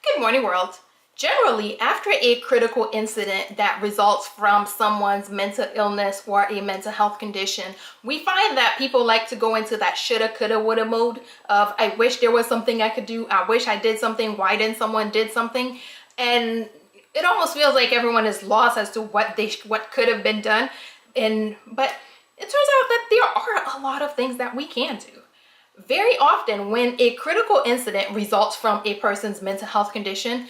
Good morning, world. Generally, after a critical incident that results from someone's mental illness or a mental health condition, we find that people like to go into that shoulda, coulda, woulda mode of, I wish there was something I could do. I wish I did something. Why didn't someone did something? And it almost feels like everyone is lost as to what could have been done. But it turns out that there are a lot of things that we can do. Very often, when a critical incident results from a person's mental health condition,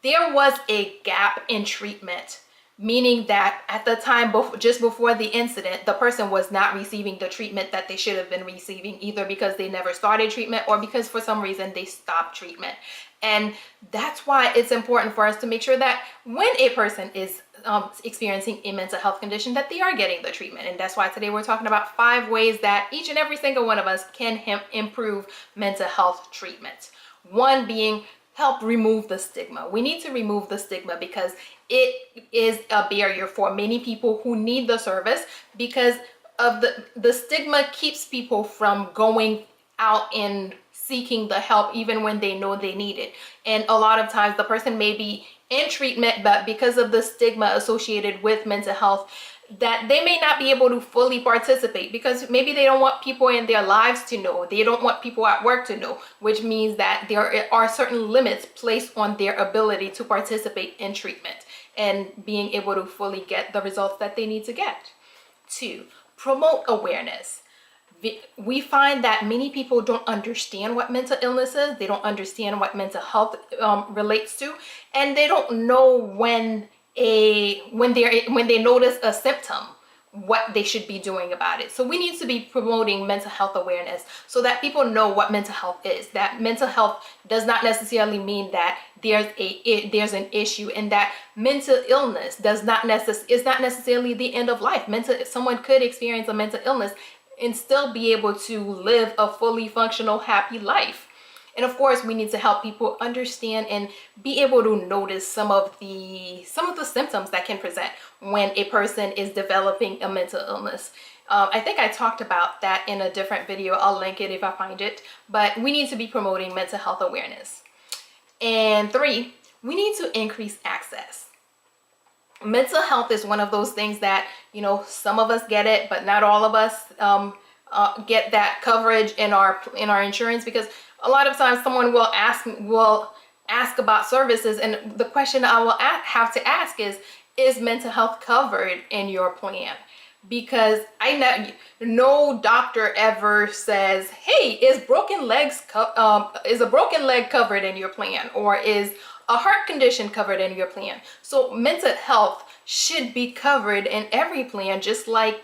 there was a gap in treatment, meaning that at the time, just before the incident, the person was not receiving the treatment that they should have been receiving, either because they never started treatment or because for some reason they stopped treatment. And that's why it's important for us to make sure that when a person is experiencing a mental health condition, that they are getting the treatment. And that's why today we're talking about 5 ways that each and every single one of us can improve mental health treatment. One being help remove the stigma. We need to remove the stigma because it is a barrier for many people who need the service, because of the stigma keeps people from going out and seeking the help even when they know they need it. And a lot of times the person may be in treatment, but because of the stigma associated with mental health, that they may not be able to fully participate because maybe they don't want people in their lives to know. They don't want people at work to know, which means that there are certain limits placed on their ability to participate in treatment and being able to fully get the results that they need to get. 2, promote awareness. We find that many people don't understand what mental illness is. They don't understand what mental health relates to, and they don't know when they notice a symptom, what they should be doing about it. So we need to be promoting mental health awareness so that people know what mental health is. That mental health does not necessarily mean that there's an issue, and that mental illness is not necessarily the end of life. Someone could experience a mental illness and still be able to live a fully functional, happy life. And of course, we need to help people understand and be able to notice some of the symptoms that can present when a person is developing a mental illness. I think I talked about that in a different video. I'll link it if I find it. But we need to be promoting mental health awareness. And 3, we need to increase access. Mental health is one of those things that, some of us get it, but not all of us get that coverage in our insurance, because a lot of times someone will ask about services, and the question I will have to ask is mental health covered in your plan? Because I know no doctor ever says, hey, is a broken leg covered in your plan, or is a heart condition covered in your plan? So mental health should be covered in every plan, just like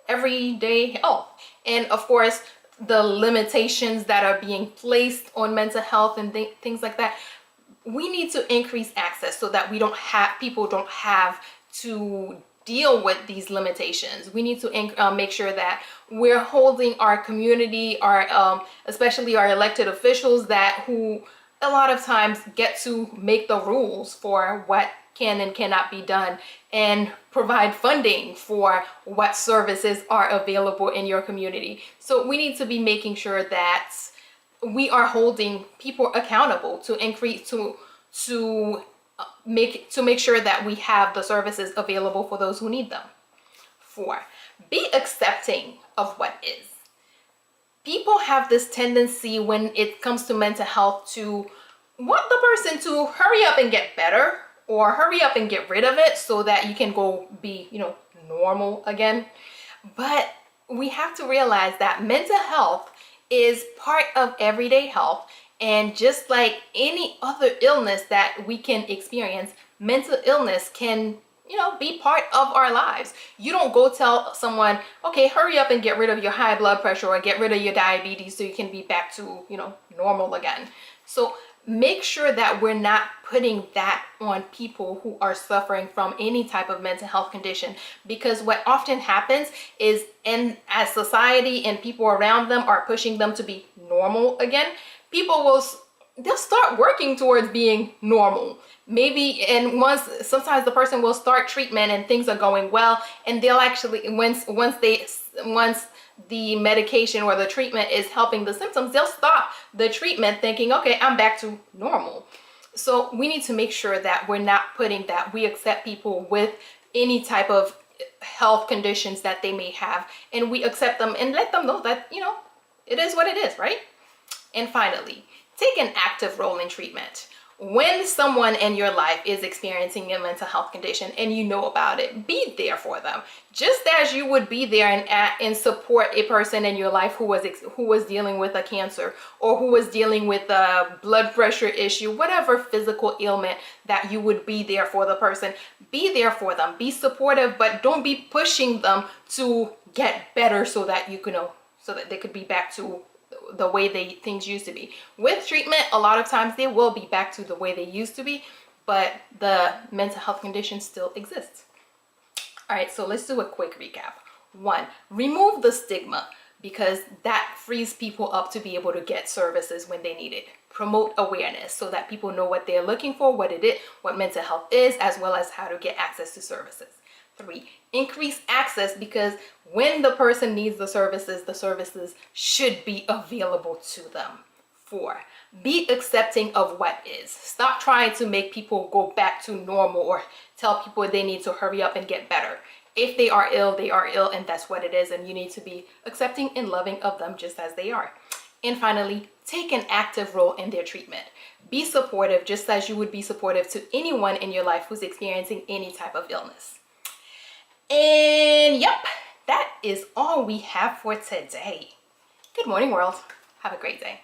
everyday health. And of course, the limitations that are being placed on mental health and things like that, we need to increase access so that people don't have to deal with these limitations. We need to make sure that we're holding our community, especially our elected officials, who a lot of times get to make the rules for what can and cannot be done, and provide funding for what services are available in your community. So we need to be making sure that we are holding people accountable to make sure that we have the services available for those who need them. 4, be accepting of what is. People have this tendency when it comes to mental health to want the person to hurry up and get better, or hurry up and get rid of it so that you can go be, normal again. But we have to realize that mental health is part of everyday health. And just like any other illness that we can experience, mental illness can, be part of our lives. You don't go tell someone, okay, hurry up and get rid of your high blood pressure or get rid of your diabetes so you can be back to, normal again. So make sure that we're not putting that on people who are suffering from any type of mental health condition, because what often happens is, as society and people around them are pushing them to be normal again, they'll start working towards being normal. Maybe, and sometimes the person will start treatment and things are going well, and they'll actually, once the medication or the treatment is helping the symptoms, they'll stop the treatment thinking, okay, I'm back to normal. So we need to make sure that we're not putting that. We accept people with any type of health conditions that they may have, and we accept them and let them know that, you know, it is what it is, right? And finally, take an active role in treatment. When someone in your life is experiencing a mental health condition and you know about it, be there for them. Just as you would be there and support a person in your life who was dealing with a cancer, or who was dealing with a blood pressure issue, whatever physical ailment, that you would be there for the person. Be there for them. Be supportive, but don't be pushing them to get better so that you can know, so that they could be back to the way things used to be. With treatment, a lot of times they will be back to the way they used to be, but the mental health condition still exists. All right, so let's do a quick recap. 1, remove the stigma, because that frees people up to be able to get services when they need it. Promote awareness so that people know what they're looking for, what mental health is, as well as how to get access to services. 3, increase access, because when the person needs the services should be available to them. 4, be accepting of what is. Stop trying to make people go back to normal or tell people they need to hurry up and get better. If they are ill, and that's what it is, and you need to be accepting and loving of them just as they are. And finally, take an active role in their treatment. Be supportive, just as you would be supportive to anyone in your life who's experiencing any type of illness. And yep, that is all we have for today. Good morning, world. Have a great day.